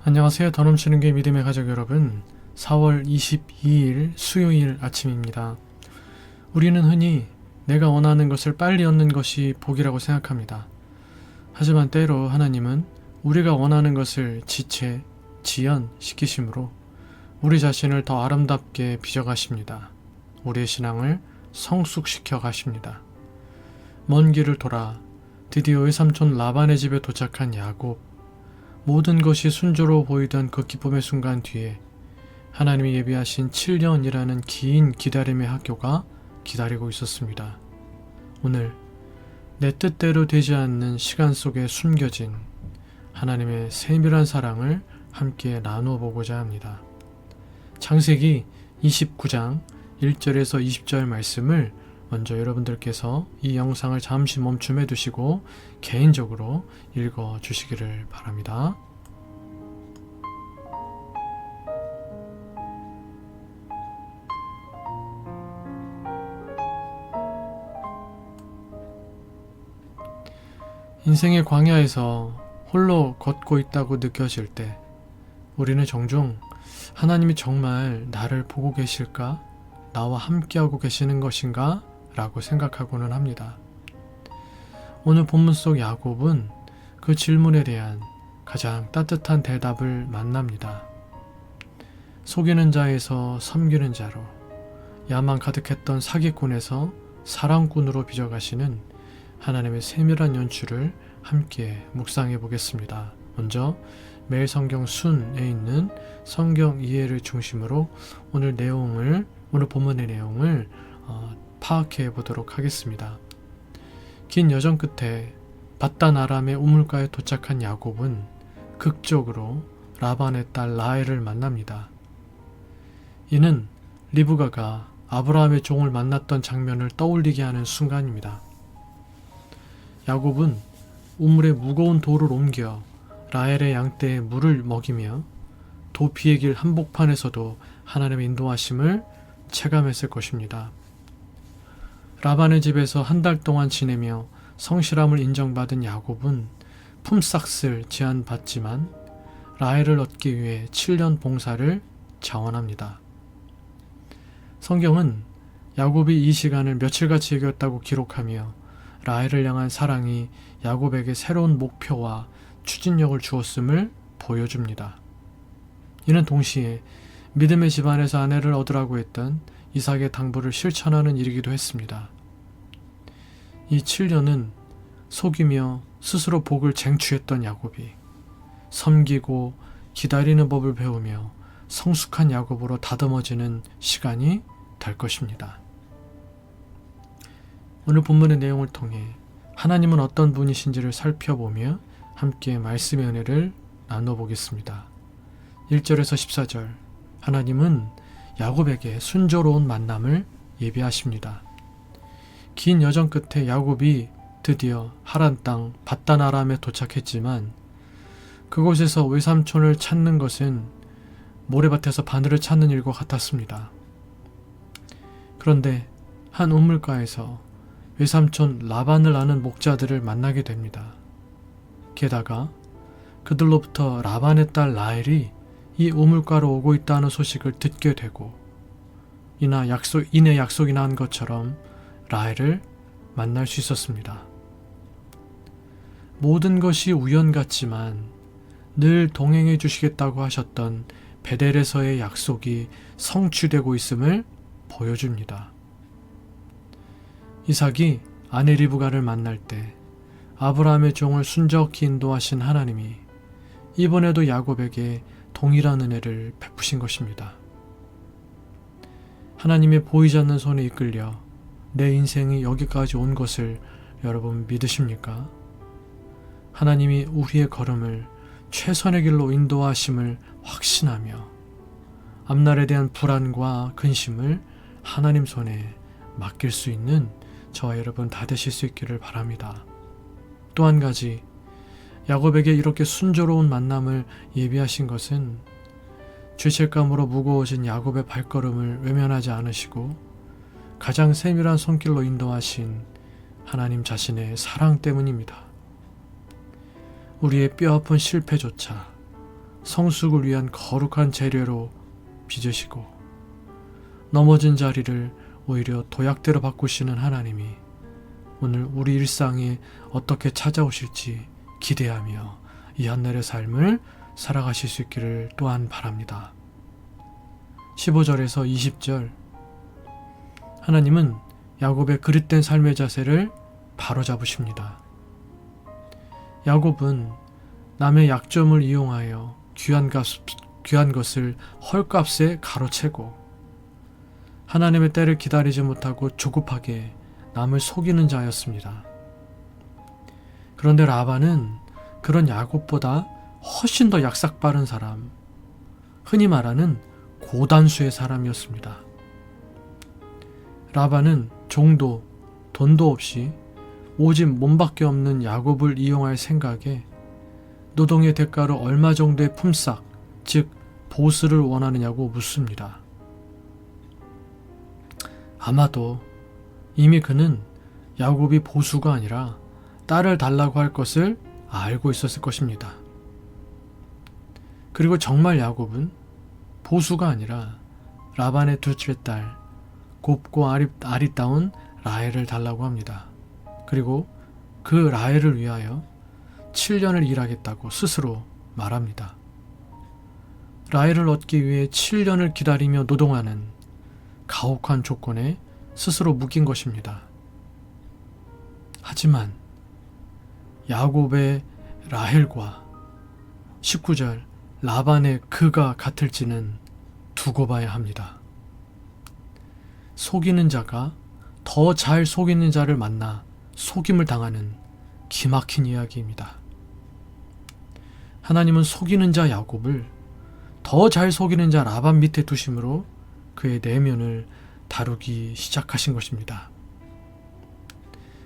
안녕하세요. 더 넘치는 게 믿음의 가족 여러분. 4월 22일 수요일 아침입니다. 우리는 흔히 내가 원하는 것을 빨리 얻는 것이 복이라고 생각합니다. 하지만 때로 하나님은 우리가 원하는 것을 지체, 지연시키심으로 우리 자신을 더 아름답게 빚어가십니다. 우리의 신앙을 성숙시켜 가십니다. 먼 길을 돌아 드디어 외삼촌 라반의 집에 도착한 야곱. 모든 것이 순조로워 보이던 그 기쁨의 순간 뒤에 하나님이 예비하신 7년이라는 긴 기다림의 학교가 기다리고 있었습니다. 오늘 내 뜻대로 되지 않는 시간 속에 숨겨진 하나님의 세밀한 사랑을 함께 나누어 보고자 합니다. 창세기 29장 1절에서 20절 말씀을 먼저 여러분들께서 이 영상을 잠시 멈춤해 두시고 개인적으로 읽어 주시기를 바랍니다. 인생의 광야에서 홀로 걷고 있다고 느껴질 때 우리는 종종 하나님이 정말 나를 보고 계실까? 나와 함께하고 계시는 것인가? 라고 생각하고는 합니다. 오늘 본문 속 야곱은 그 질문에 대한 가장 따뜻한 대답을 만납니다. 속이는 자에서 섬기는 자로, 야만 가득했던 사기꾼에서 사랑꾼으로 빚어가시는 하나님의 세밀한 연출을 함께 묵상해 보겠습니다. 먼저 매일 성경 순에 있는 성경 이해를 중심으로 오늘 본문의 내용을 파악해 보도록 하겠습니다. 긴 여정 끝에 밧단 아람의 우물가에 도착한 야곱은 극적으로 라반의 딸 라헬을 만납니다. 이는 리브가가 아브라함의 종을 만났던 장면을 떠올리게 하는 순간입니다. 야곱은 우물에 무거운 돌을 옮겨 라헬의 양떼에 물을 먹이며 도피의 길 한복판에서도 하나님의 인도하심을 체감했을 것입니다. 라반의 집에서 한 달 동안 지내며 성실함을 인정받은 야곱은 품삯을 제한받지만 라헬을 얻기 위해 7년 봉사를 자원합니다. 성경은 야곱이 이 시간을 며칠같이 이겼다고 기록하며 라헬을 향한 사랑이 야곱에게 새로운 목표와 추진력을 주었음을 보여줍니다. 이는 동시에 믿음의 집안에서 아내를 얻으라고 했던 이삭의 당부를 실천하는 일이기도 했습니다. 이 7년은 속이며 스스로 복을 쟁취했던 야곱이 섬기고 기다리는 법을 배우며 성숙한 야곱으로 다듬어지는 시간이 될 것입니다. 오늘 본문의 내용을 통해 하나님은 어떤 분이신지를 살펴보며 함께 말씀의 은혜를 나눠보겠습니다. 1절에서 14절 하나님은 야곱에게 순조로운 만남을 예비하십니다. 긴 여정 끝에 야곱이 드디어 하란 땅 밧단 아람에 도착했지만 그곳에서 외삼촌을 찾는 것은 모래밭에서 바늘을 찾는 일과 같았습니다. 그런데 한 우물가에서 외삼촌 라반을 아는 목자들을 만나게 됩니다. 게다가 그들로부터 라반의 딸 라헬이 이 우물가로 오고 있다는 소식을 듣게 되고 이내 약속이 난 것처럼 라헬을 만날 수 있었습니다. 모든 것이 우연 같지만 늘 동행해 주시겠다고 하셨던 베델에서의 약속이 성취되고 있음을 보여줍니다. 이삭이 아내 리브가를 만날 때 아브라함의 종을 순적히 인도하신 하나님이 이번에도 야곱에게 동일한 은혜를 베푸신 것입니다. 하나님의 보이지 않는 손에 이끌려 내 인생이 여기까지 온 것을 여러분 믿으십니까? 하나님이 우리의 걸음을 최선의 길로 인도하심을 확신하며 앞날에 대한 불안과 근심을 하나님 손에 맡길 수 있는 저와 여러분 다 되실 수 있기를 바랍니다. 또 한 가지, 야곱에게 이렇게 순조로운 만남을 예비하신 것은 죄책감으로 무거워진 야곱의 발걸음을 외면하지 않으시고 가장 세밀한 손길로 인도하신 하나님 자신의 사랑 때문입니다. 우리의 뼈아픈 실패조차 성숙을 위한 거룩한 재료로 빚으시고 넘어진 자리를 오히려 도약대로 바꾸시는 하나님이 오늘 우리 일상에 어떻게 찾아오실지 기대하며 이 한날의 삶을 살아가실 수 있기를 또한 바랍니다. 15절에서 20절 하나님은 야곱의 그릇된 삶의 자세를 바로잡으십니다. 야곱은 남의 약점을 이용하여 귀한 것을 헐값에 가로채고 하나님의 때를 기다리지 못하고 조급하게 남을 속이는 자였습니다. 그런데 라반은 그런 야곱보다 훨씬 더 약삭빠른 사람, 흔히 말하는 고단수의 사람이었습니다. 라반은 종도 돈도 없이 오직 몸밖에 없는 야곱을 이용할 생각에 노동의 대가로 얼마 정도의 품삯, 즉 보수를 원하느냐고 묻습니다. 아마도 이미 그는 야곱이 보수가 아니라 딸을 달라고 할 것을 알고 있었을 것입니다. 그리고 정말 야곱은 보수가 아니라 라반의 둘째 딸, 곱고 아리따운 라헬을 달라고 합니다. 그리고 그 라헬을 위하여 7년을 일하겠다고 스스로 말합니다. 라헬을 얻기 위해 7년을 기다리며 노동하는 가혹한 조건에 스스로 묶인 것입니다. 하지만 야곱의 라헬과 19절 라반의 그가 같을지는 두고 봐야 합니다. 속이는 자가 더 잘 속이는 자를 만나 속임을 당하는 기막힌 이야기입니다. 하나님은 속이는 자 야곱을 더 잘 속이는 자 라반 밑에 두심으로 그의 내면을 다루기 시작하신 것입니다.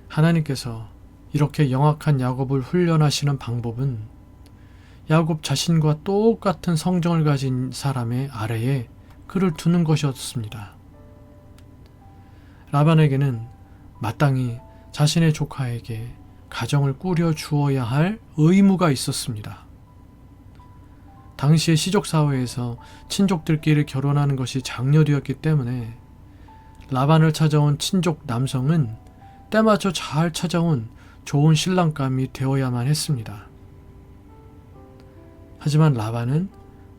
하나님께서 이렇게 영악한 야곱을 훈련하시는 방법은 야곱 자신과 똑같은 성정을 가진 사람의 아래에 그를 두는 것이었습니다. 라반에게는 마땅히 자신의 조카에게 가정을 꾸려 주어야 할 의무가 있었습니다. 당시의 시족사회에서 친족들끼리 결혼하는 것이 장려되었기 때문에 라반을 찾아온 친족 남성은 때맞춰 잘 찾아온 좋은 신랑감이 되어야만 했습니다. 하지만 라반은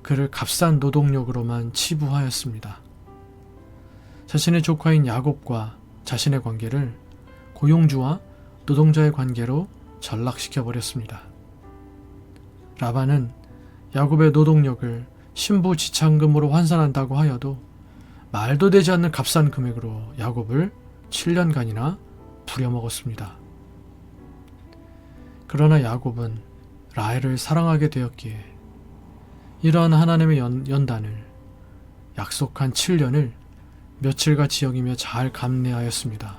그를 값싼 노동력으로만 치부하였습니다. 자신의 조카인 야곱과 자신의 관계를 고용주와 노동자의 관계로 전락시켜버렸습니다. 라반은 야곱의 노동력을 신부지참금으로 환산한다고 하여도 말도 되지 않는 값싼 금액으로 야곱을 7년간이나 부려먹었습니다. 그러나 야곱은 라헬을 사랑하게 되었기에 이러한 하나님의 연단을 약속한 7년을 며칠같이 여기며 잘 감내하였습니다.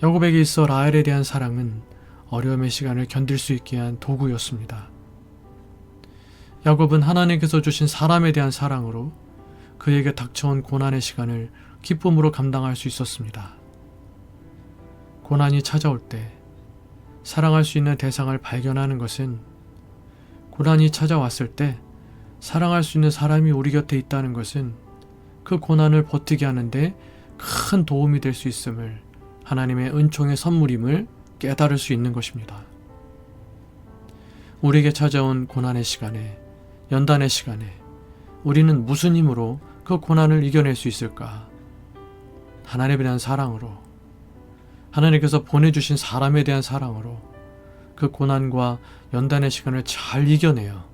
야곱에게 있어 라헬에 대한 사랑은 어려움의 시간을 견딜 수 있게 한 도구였습니다. 야곱은 하나님께서 주신 사람에 대한 사랑으로 그에게 닥쳐온 고난의 시간을 기쁨으로 감당할 수 있었습니다. 고난이 찾아올 때 사랑할 수 있는 대상을 발견하는 것은 고난이 찾아왔을 때 사랑할 수 있는 사람이 우리 곁에 있다는 것은 그 고난을 버티게 하는데 큰 도움이 될 수 있음을 하나님의 은총의 선물임을 깨달을 수 있는 것입니다. 우리에게 찾아온 고난의 시간에 연단의 시간에 우리는 무슨 힘으로 그 고난을 이겨낼 수 있을까? 하나님에 대한 사랑으로, 하나님께서 보내주신 사람에 대한 사랑으로 그 고난과 연단의 시간을 잘 이겨내어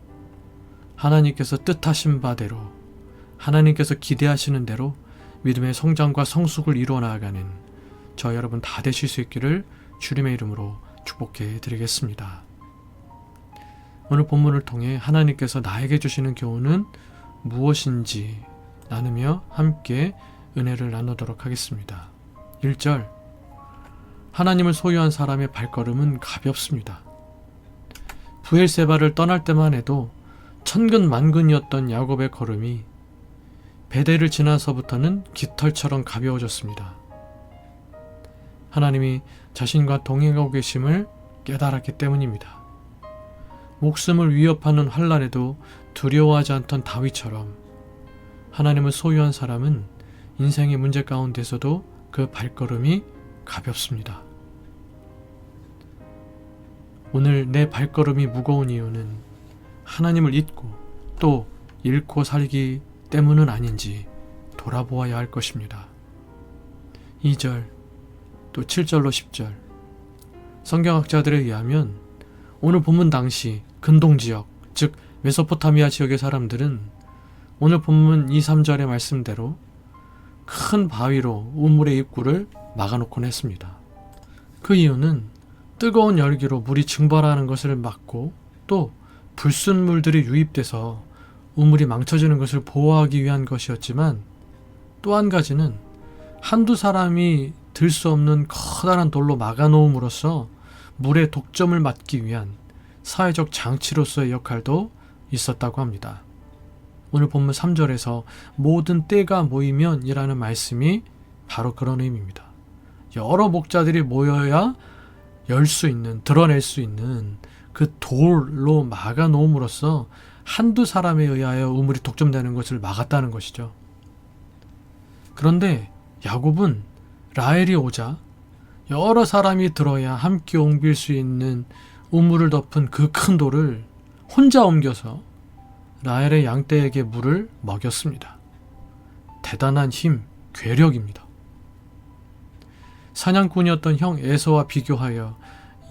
하나님께서 뜻하신 바대로, 하나님께서 기대하시는 대로 믿음의 성장과 성숙을 이루어 나아가는 저 여러분 다 되실 수 있기를 주님의 이름으로 축복해 드리겠습니다. 오늘 본문을 통해 하나님께서 나에게 주시는 교훈은 무엇인지 나누며 함께 은혜를 나누도록 하겠습니다. 1절 하나님을 소유한 사람의 발걸음은 가볍습니다. 브엘세바를 떠날 때만 해도 천근만근이었던 야곱의 걸음이 베델을 지나서부터는 깃털처럼 가벼워졌습니다. 하나님이 자신과 동행하고 계심을 깨달았기 때문입니다. 목숨을 위협하는 환란에도 두려워하지 않던 다윗처럼 하나님을 소유한 사람은 인생의 문제 가운데서도 그 발걸음이 가볍습니다. 오늘 내 발걸음이 무거운 이유는 하나님을 잊고 또 잃고 살기 때문은 아닌지 돌아보아야 할 것입니다. 2절 또 7절로 10절 성경학자들에 의하면 오늘 본문 당시 근동지역 즉 메소포타미아 지역의 사람들은 오늘 본문 2, 3절의 말씀대로 큰 바위로 우물의 입구를 막아놓곤 했습니다. 그 이유는 뜨거운 열기로 물이 증발하는 것을 막고 또 불순물들이 유입돼서 우물이 망쳐지는 것을 보호하기 위한 것이었지만 또 한 가지는 한두 사람이 들 수 없는 커다란 돌로 막아놓음으로써 물의 독점을 막기 위한 사회적 장치로서의 역할도 있었다고 합니다. 오늘 본문 3절에서 모든 때가 모이면 이라는 말씀이 바로 그런 의미입니다. 여러 목자들이 모여야 열 수 있는, 드러낼 수 있는 그 돌로 막아놓음으로써 한두 사람에 의하여 우물이 독점되는 것을 막았다는 것이죠. 그런데 야곱은 라헬이 오자 여러 사람이 들어야 함께 옮길 수 있는 우물을 덮은 그 큰 돌을 혼자 옮겨서 라헬의 양떼에게 물을 먹였습니다. 대단한 힘, 괴력입니다. 사냥꾼이었던 형 에서와 비교하여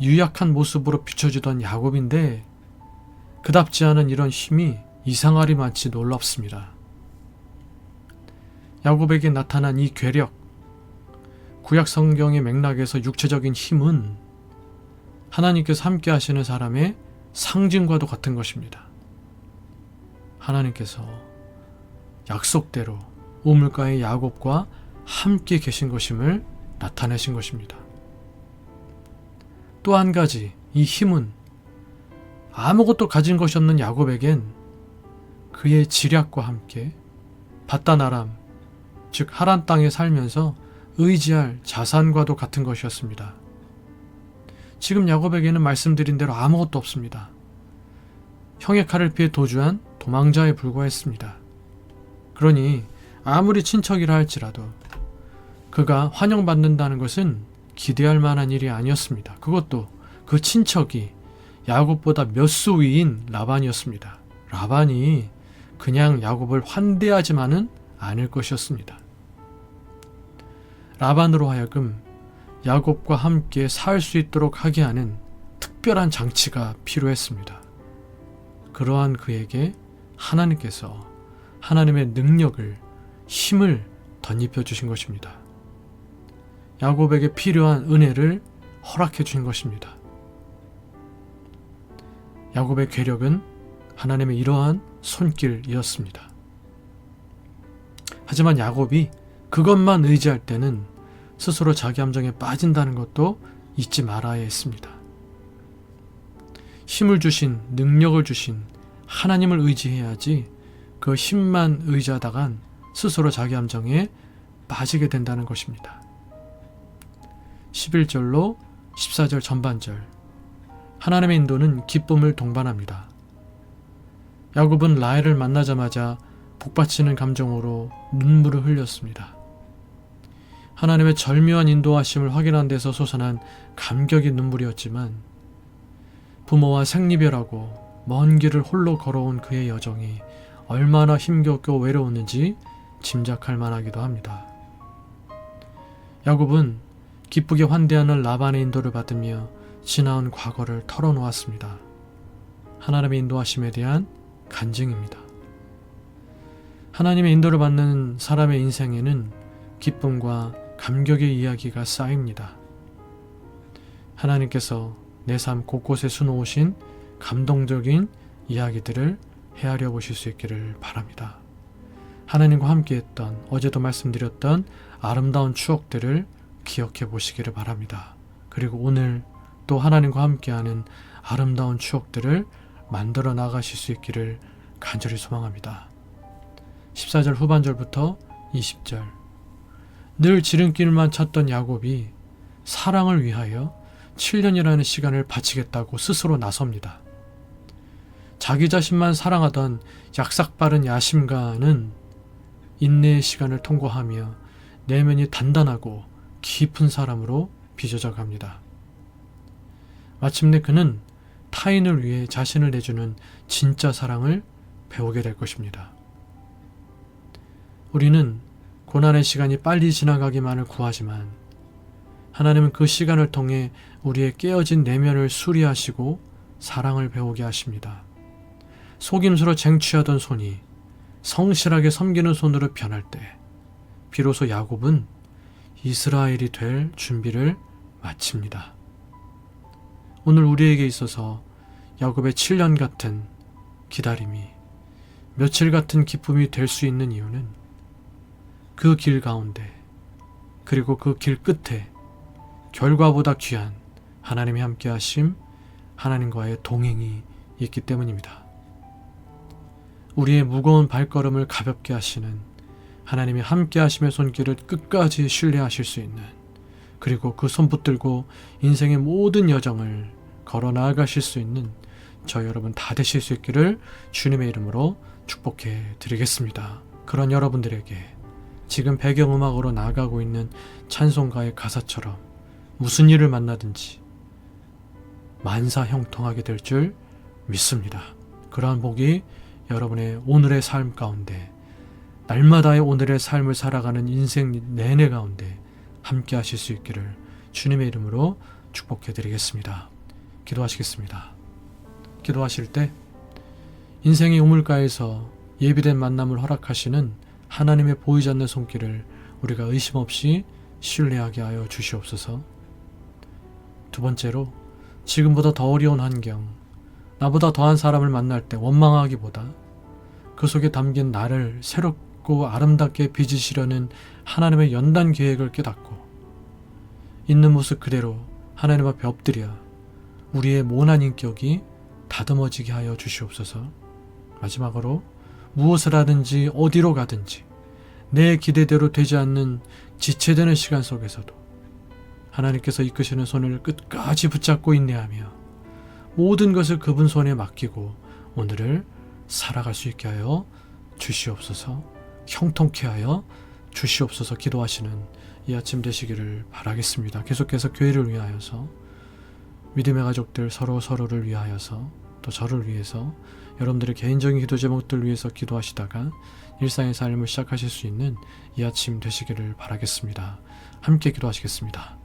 유약한 모습으로 비춰지던 야곱인데 그답지 않은 이런 힘이 이상하리만치 놀랍습니다. 야곱에게 나타난 이 괴력, 구약 성경의 맥락에서 육체적인 힘은 하나님께서 함께 하시는 사람의 상징과도 같은 것입니다. 하나님께서 약속대로 우물가의 야곱과 함께 계신 것임을 나타내신 것입니다. 또 한 가지, 이 힘은 아무것도 가진 것이 없는 야곱에겐 그의 지략과 함께 바다나람, 즉 하란 땅에 살면서 의지할 자산과도 같은 것이었습니다. 지금 야곱에게는 말씀드린 대로 아무것도 없습니다. 형의 칼을 피해 도주한 도망자에 불과했습니다. 그러니 아무리 친척이라 할지라도 그가 환영받는다는 것은 기대할 만한 일이 아니었습니다. 그것도 그 친척이 야곱보다 몇 수 위인 라반이었습니다. 라반이 그냥 야곱을 환대하지만은 않을 것이었습니다. 라반으로 하여금 야곱과 함께 살 수 있도록 하게 하는 특별한 장치가 필요했습니다. 그러한 그에게 하나님께서 하나님의 능력을, 힘을 덧입혀 주신 것입니다. 야곱에게 필요한 은혜를 허락해 주신 것입니다. 야곱의 괴력은 하나님의 이러한 손길이었습니다. 하지만 야곱이 그것만 의지할 때는 스스로 자기 함정에 빠진다는 것도 잊지 말아야 했습니다. 힘을 주신, 능력을 주신 하나님을 의지해야지 그 힘만 의지하다간 스스로 자기 함정에 빠지게 된다는 것입니다. 11절로 14절 전반절, 하나님의 인도는 기쁨을 동반합니다. 야곱은 라헬을 만나자마자 복받치는 감정으로 눈물을 흘렸습니다. 하나님의 절묘한 인도하심을 확인한 데서 솟아난 감격의 눈물이었지만 부모와 생리별하고 먼 길을 홀로 걸어온 그의 여정이 얼마나 힘겹고 외로웠는지 짐작할 만하기도 합니다. 야곱은 기쁘게 환대하는 라반의 인도를 받으며 지나온 과거를 털어놓았습니다. 하나님의 인도하심에 대한 간증입니다. 하나님의 인도를 받는 사람의 인생에는 기쁨과 감격의 이야기가 쌓입니다. 하나님께서 내 삶 곳곳에 수놓으신 감동적인 이야기들을 헤아려 보실 수 있기를 바랍니다. 하나님과 함께했던, 어제도 말씀드렸던 아름다운 추억들을 기억해 보시기를 바랍니다. 그리고 오늘 또 하나님과 함께하는 아름다운 추억들을 만들어 나가실 수 있기를 간절히 소망합니다. 14절 후반절부터 20절, 늘 지름길만 찾던 야곱이 사랑을 위하여 7년이라는 시간을 바치겠다고 스스로 나섭니다. 자기 자신만 사랑하던 약삭빠른 야심가는 인내의 시간을 통과하며 내면이 단단하고 깊은 사람으로 빚어져 갑니다. 마침내 그는 타인을 위해 자신을 내주는 진짜 사랑을 배우게 될 것입니다. 우리는 고난의 시간이 빨리 지나가기만을 구하지만 하나님은 그 시간을 통해 우리의 깨어진 내면을 수리하시고 사랑을 배우게 하십니다. 속임수로 쟁취하던 손이 성실하게 섬기는 손으로 변할 때 비로소 야곱은 이스라엘이 될 준비를 마칩니다. 오늘 우리에게 있어서 야곱의 7년 같은 기다림이 며칠 같은 기쁨이 될 수 있는 이유는 그 길 가운데 그리고 그 길 끝에 결과보다 귀한 하나님이 함께 하심, 하나님과의 동행이 있기 때문입니다. 우리의 무거운 발걸음을 가볍게 하시는 하나님이 함께 하심의 손길을 끝까지 신뢰하실 수 있는, 그리고 그 손 붙들고 인생의 모든 여정을 걸어 나아가실 수 있는 저 여러분 다 되실 수 있기를 주님의 이름으로 축복해 드리겠습니다. 그런 여러분들에게 지금 배경음악으로 나아가고 있는 찬송가의 가사처럼 무슨 일을 만나든지 만사형통하게 될 줄 믿습니다. 그러한 복이 여러분의 오늘의 삶 가운데, 날마다의 오늘의 삶을 살아가는 인생 내내 가운데 함께 하실 수 있기를 주님의 이름으로 축복해 드리겠습니다. 기도하시겠습니다. 기도하실 때 인생의 우물가에서 예비된 만남을 허락하시는 하나님의 보이지 않는 손길을 우리가 의심 없이 신뢰하게 하여 주시옵소서. 두 번째로, 지금보다 더 어려운 환경, 나보다 더한 사람을 만날 때 원망하기보다 그 속에 담긴 나를 새롭고 아름답게 빚으시려는 하나님의 연단 계획을 깨닫고 있는 모습 그대로 하나님 앞에 엎드려 우리의 모난 인격이 다듬어지게 하여 주시옵소서. 마지막으로, 무엇을 하든지 어디로 가든지 내 기대대로 되지 않는 지체되는 시간 속에서도 하나님께서 이끄시는 손을 끝까지 붙잡고 인내하며 모든 것을 그분 손에 맡기고 오늘을 살아갈 수 있게 하여 주시옵소서. 형통케 하여 주시옵소서. 기도하시는 이 아침 되시기를 바라겠습니다. 계속해서 교회를 위하여서, 믿음의 가족들 서로를 위하여서, 또 저를 위해서, 여러분들의 개인적인 기도 제목들 위해서 기도하시다가 일상의 삶을 시작하실 수 있는 이 아침 되시기를 바라겠습니다. 함께 기도하시겠습니다.